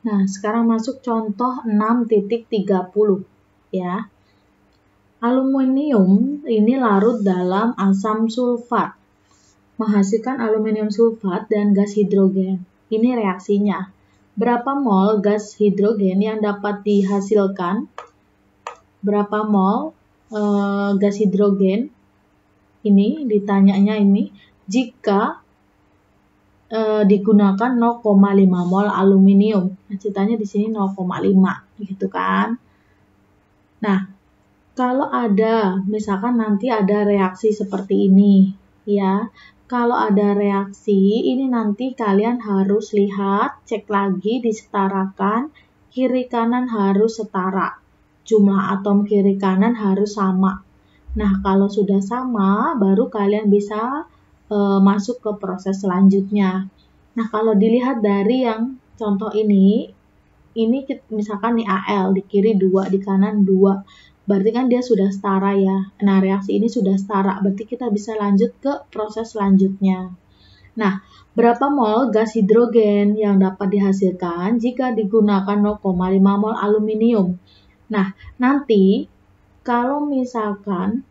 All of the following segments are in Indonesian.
Nah, sekarang masuk contoh 6.30 ya. Aluminium ini larut dalam asam sulfat, menghasilkan aluminium sulfat dan gas hidrogen. Ini reaksinya. Berapa mol gas hidrogen yang dapat dihasilkan? Berapa mol gas hidrogen? Ini ditanyanya ini jika digunakan 0,5 mol aluminium. Nah, ceritanya di sini 0,5 gitu kan. Nah, kalau ada misalkan nanti ada reaksi seperti ini ya. Kalau ada reaksi ini nanti kalian harus lihat, cek lagi, disetarakan, kiri kanan harus setara. Jumlah atom kiri kanan harus sama. Nah, kalau sudah sama baru kalian bisa masuk ke proses selanjutnya. Nah, kalau dilihat dari yang contoh ini misalkan nih Al, di kiri 2, di kanan 2. Berarti kan dia sudah setara ya. Nah, reaksi ini sudah setara. Berarti kita bisa lanjut ke proses selanjutnya. Nah, berapa mol gas hidrogen yang dapat dihasilkan jika digunakan 0,5 mol aluminium? Nah, nanti kalau misalkan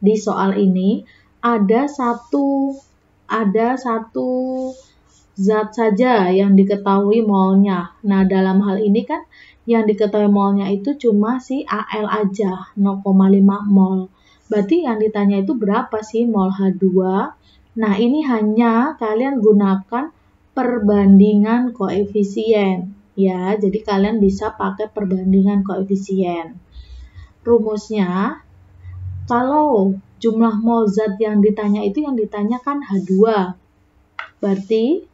di soal ini ada satu zat saja yang diketahui molnya. Nah, dalam hal ini kan yang diketahui molnya itu cuma si Al aja, 0,5 mol. Berarti yang ditanya itu berapa sih mol H2? Nah, ini hanya kalian gunakan perbandingan koefisien. Ya, jadi kalian bisa pakai perbandingan koefisien. Rumusnya, kalau jumlah mol zat yang ditanya itu yang ditanya kan H2. Berarti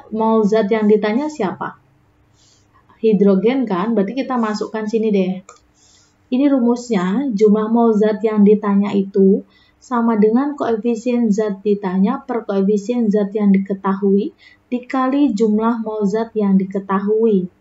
mol zat yang ditanya siapa? Hidrogen kan? Berarti kita masukkan sini deh. Ini rumusnya, jumlah mol zat yang ditanya itu sama dengan koefisien zat ditanya per koefisien zat yang diketahui dikali jumlah mol zat yang diketahui.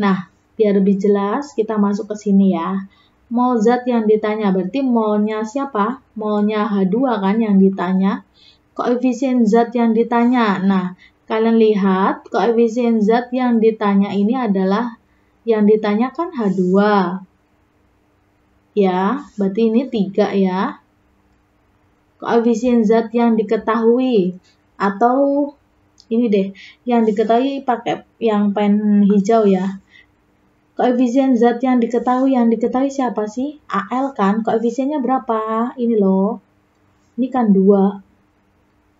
Nah, biar lebih jelas kita masuk ke sini ya. Mol zat yang ditanya berarti molnya siapa? Molnya H2 kan yang ditanya. Koefisien zat yang ditanya. Nah, kalian lihat koefisien zat yang ditanya ini adalah yang ditanya kan H2. Ya, berarti ini 3 ya. Koefisien zat yang diketahui atau ini deh, yang diketahui pakai yang pen hijau ya. Koefisien zat yang diketahui siapa sih? Al kan, koefisiennya berapa? Ini loh. Ini kan 2.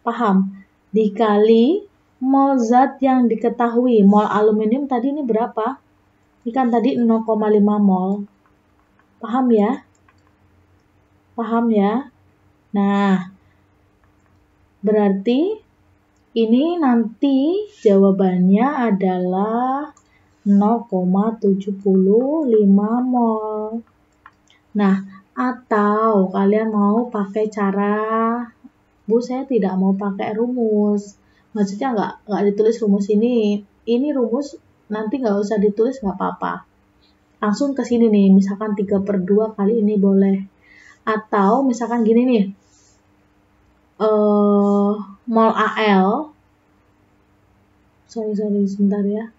Paham? Dikali mol zat yang diketahui. Mol aluminium tadi ini berapa? Ini kan tadi 0,5 mol. Paham ya? Paham ya? Nah, berarti ini nanti jawabannya adalah 0,75 mol. Nah, atau kalian mau pakai cara, Bu, saya tidak mau pakai rumus. Maksudnya nggak ditulis rumus ini. Ini rumus nanti nggak usah ditulis, nggak apa-apa. Langsung ke sini nih, misalkan 3/2 kali ini boleh. Atau misalkan gini nih, mol Al, sorry sebentar ya.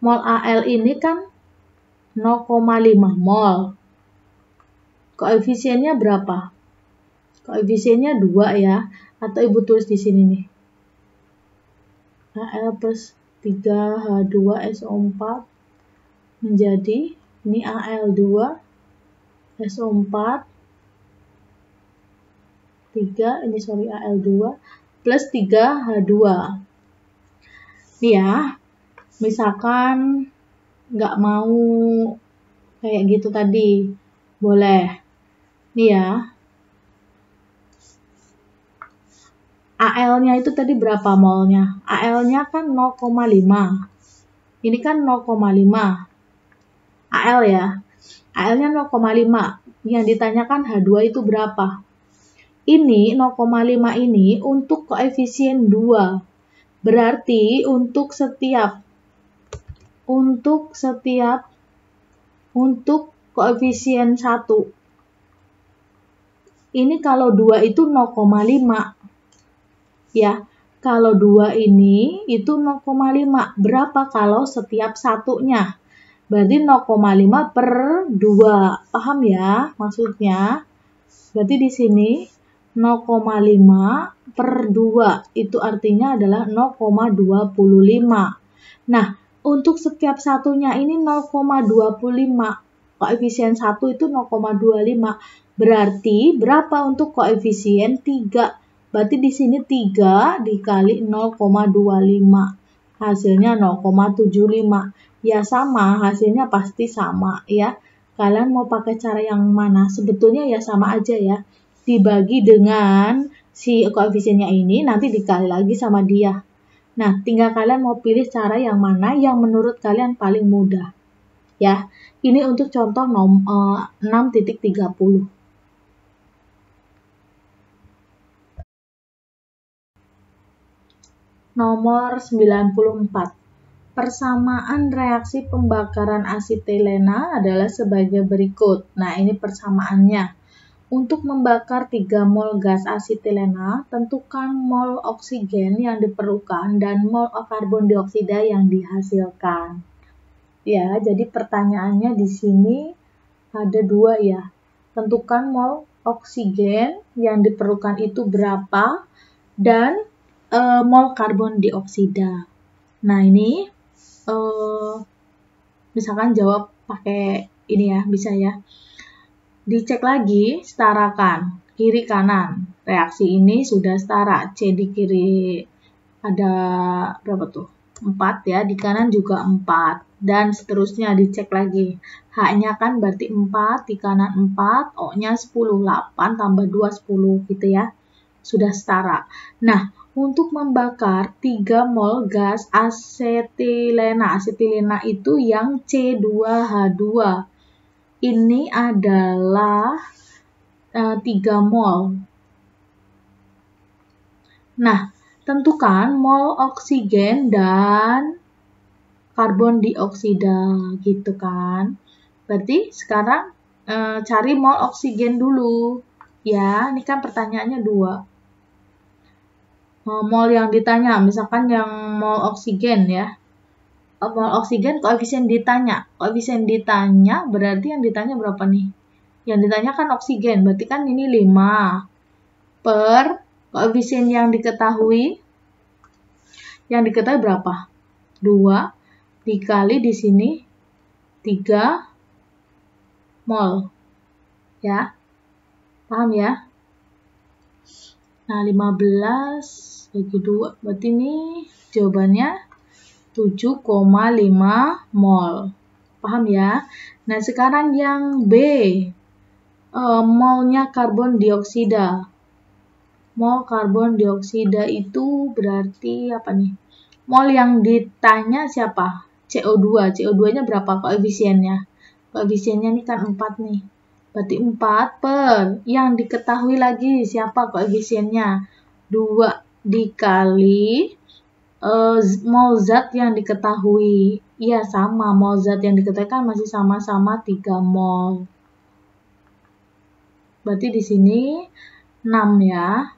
Mol Al ini kan 0,5 mol. Koefisiennya berapa? Koefisiennya 2 ya. Atau Ibu tulis di sini nih. Al plus 3H2SO4 menjadi ini Al2 SO4 Al2 plus 3H2. Nih ya, misalkan nggak mau kayak gitu tadi, boleh. Nih ya, Al-nya itu tadi berapa molnya? Al-nya kan 0,5. Ini kan 0,5. Al ya. Al-nya 0,5. Yang ditanyakan H2 itu berapa? Ini 0,5 ini untuk koefisien 2. Berarti untuk koefisien 1. Ini kalau 2 itu 0,5. Ya, kalau 2 ini itu 0,5. Berapa kalau setiap satunya? Berarti 0,5 per 2. Paham ya maksudnya? Berarti di sini 0,5 per 2. Itu artinya adalah 0,25. Nah, untuk setiap satunya ini 0,25. Koefisien 1 itu 0,25. Berarti berapa untuk koefisien 3? Berarti di sini 3 dikali 0,25. Hasilnya 0,75. Ya sama, hasilnya pasti sama ya. Kalian mau pakai cara yang mana? Sebetulnya ya sama aja ya. Dibagi dengan si koefisiennya ini, nanti dikali lagi sama dia. Nah, tinggal kalian mau pilih cara yang mana yang menurut kalian paling mudah. Ya, ini untuk contoh 6.30. Nomor 94. Persamaan reaksi pembakaran asetilena adalah sebagai berikut. Nah, ini persamaannya. Untuk membakar 3 mol gas asetilena, tentukan mol oksigen yang diperlukan dan mol karbon dioksida yang dihasilkan. Ya, jadi pertanyaannya di sini ada 2 ya. Tentukan mol oksigen yang diperlukan itu berapa dan mol karbon dioksida. Nah, ini misalkan jawab pakai ini ya, bisa ya. Dicek lagi, setarakan kiri kanan. Reaksi ini sudah setara. C di kiri ada berapa tuh? 4 ya, di kanan juga 4. Dan seterusnya dicek lagi. H-nya kan berarti 4, di kanan 4, O-nya 10, 8 tambah 2, 10 gitu ya. Sudah setara. Nah, untuk membakar 3 mol gas asetilena. Asetilena itu yang C2H2. Ini adalah 3 mol. Nah, tentukan mol oksigen dan karbon dioksida gitu kan. Berarti sekarang cari mol oksigen dulu. Ya, ini kan pertanyaannya 2. Mol yang ditanya, misalkan yang mol oksigen ya. Mol oksigen koefisien ditanya. Koefisien ditanya berarti yang ditanya berapa nih? Yang ditanya kan oksigen, berarti kan ini 5 per koefisien yang diketahui. Yang diketahui berapa? 2 dikali di sini 3 mol. Ya. Paham ya? Nah, 15 bagi 2. Berarti ini jawabannya 7,5 mol. Paham ya? Nah, sekarang yang B. Molnya karbon dioksida. Mol karbon dioksida itu berarti apa nih? Mol yang ditanya siapa? CO2. CO2-nya berapa koefisiennya? Koefisiennya ini kan 4 nih. Berarti 4 per yang diketahui lagi siapa koefisiennya? 2 dikali mol zat yang diketahui. Iya sama, mol zat yang diketahui kan masih sama-sama 3 mol. Berarti di sini 6 ya.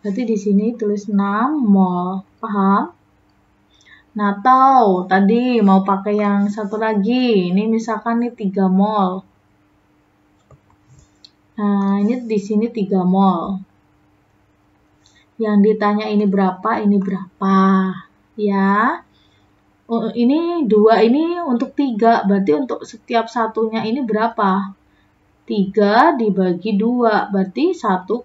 Berarti di sini tulis 6 mol. Paham? Nah, atau tadi mau pakai yang satu lagi. Ini misalkan nih 3 mol. Nah, ini di sini 3 mol. Yang ditanya ini berapa, ya. Ini 2 ini untuk 3, berarti untuk setiap satunya ini berapa? 3 dibagi 2, berarti 1,5.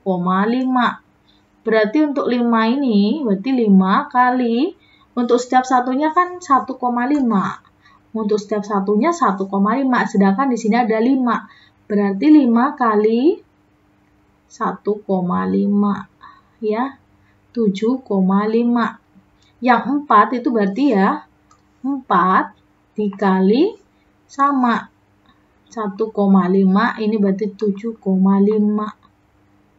Berarti untuk 5 ini, berarti 5 kali, untuk setiap satunya kan 1,5. Untuk setiap satunya 1,5, sedangkan di sini ada 5. Berarti 5 kali 1,5 ya, 7,5. Yang 4 itu berarti ya 4 dikali sama 1,5, ini berarti 7,5.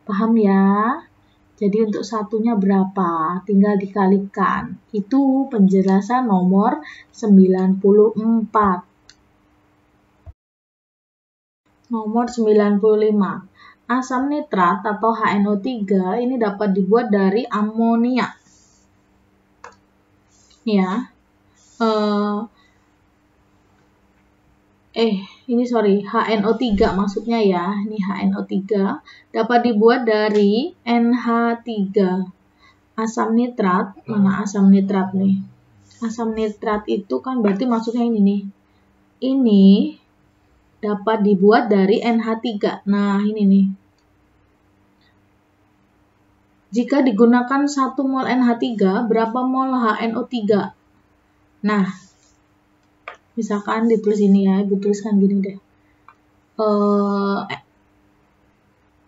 Paham ya? Jadi untuk satunya berapa? Tinggal dikalikan. Itu penjelasan nomor 94. Nomor 95. asam nitrat atau HNO3 ini dapat dibuat dari amonia. Ya. HNO3 maksudnya ya. Ini HNO3 dapat dibuat dari NH3. Asam nitrat, mana asam nitrat nih? Asam nitrat itu kan berarti maksudnya ini nih. Ini dapat dibuat dari NH3. Nah, ini nih. Jika digunakan 1 mol NH3, berapa mol HNO3? Nah, misalkan ditulis ini ya, ibu tuliskan gini deh.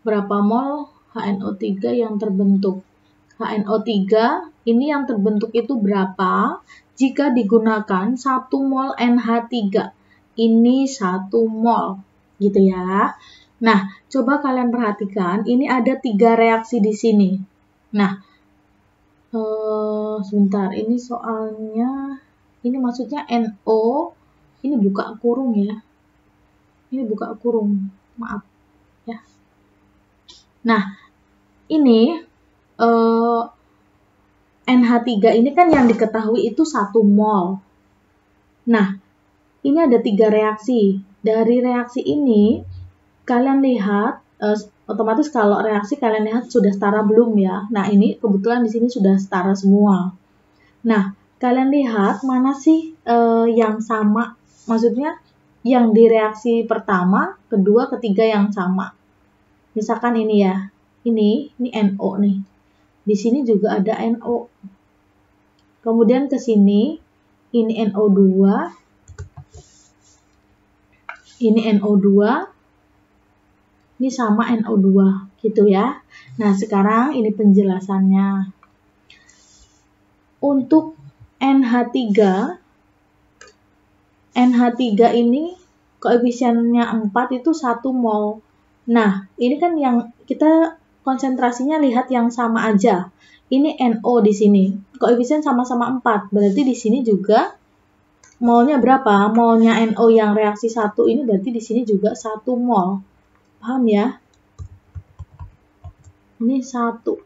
Berapa mol HNO3 yang terbentuk? HNO3 ini yang terbentuk itu berapa jika digunakan 1 mol NH3? Ini 1 mol, gitu ya. Nah, coba kalian perhatikan, ini ada 3 reaksi di sini. Nah, sebentar, ini soalnya, ini maksudnya NO, ini buka kurung ya. Ini buka kurung, maaf ya. Nah, ini NH3 ini kan yang diketahui itu 1 mol. Nah, ini ada 3 reaksi. Dari reaksi ini, kalian lihat, otomatis kalau reaksi kalian lihat sudah setara belum ya. Nah, ini kebetulan di sini sudah setara semua. Nah, kalian lihat mana sih yang sama? Maksudnya yang di reaksi pertama, kedua, ketiga yang sama. Misalkan ini ya. Ini NO nih. Di sini juga ada NO. Kemudian ke sini, ini NO2. Ini NO2. Ini sama NO2, gitu ya. Nah, sekarang ini penjelasannya. Untuk NH3 ini koefisiennya 4 itu 1 mol. Nah, ini kan yang kita konsentrasinya lihat yang sama aja. Ini NO di sini. Koefisien sama-sama 4. Berarti di sini juga molnya berapa? Molnya NO yang reaksi 1 ini berarti di sini juga 1 mol. Paham ya? Ini 1.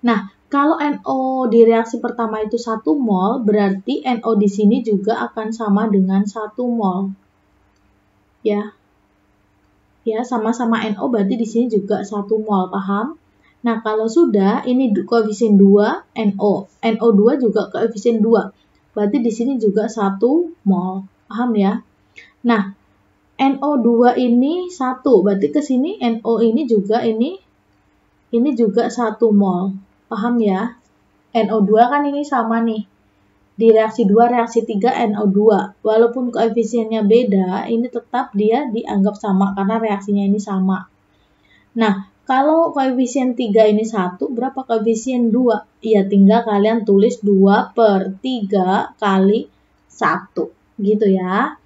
Nah, kalau NO di reaksi pertama itu 1 mol, berarti NO di sini juga akan sama dengan 1 mol. Ya. Ya, sama-sama NO berarti di sini juga 1 mol, paham? Nah, kalau sudah ini koefisien 2 NO. NO2 juga koefisien 2. Berarti di sini juga 1 mol. Paham ya? Nah, NO2 ini 1. Berarti ke sini NO ini juga ini juga 1 mol. Paham ya? NO2 kan ini sama nih. Di reaksi 2, reaksi 3 NO2. Walaupun koefisiennya beda, ini tetap dia dianggap sama karena reaksinya ini sama. Nah, kalau koefisien 3 ini 1, berapa koefisien 2? Ya, tinggal kalian tulis 2/3 kali 1. Gitu ya.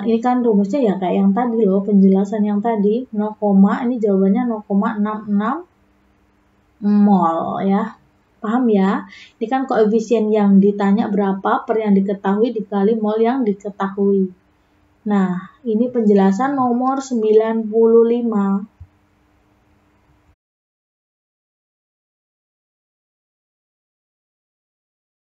Ini kan rumusnya ya kayak yang tadi loh, penjelasan yang tadi. 0, ini jawabannya 0,66 mol ya. Paham ya? Ini kan koefisien yang ditanya berapa per yang diketahui dikali mol yang diketahui. Nah, ini penjelasan nomor 95.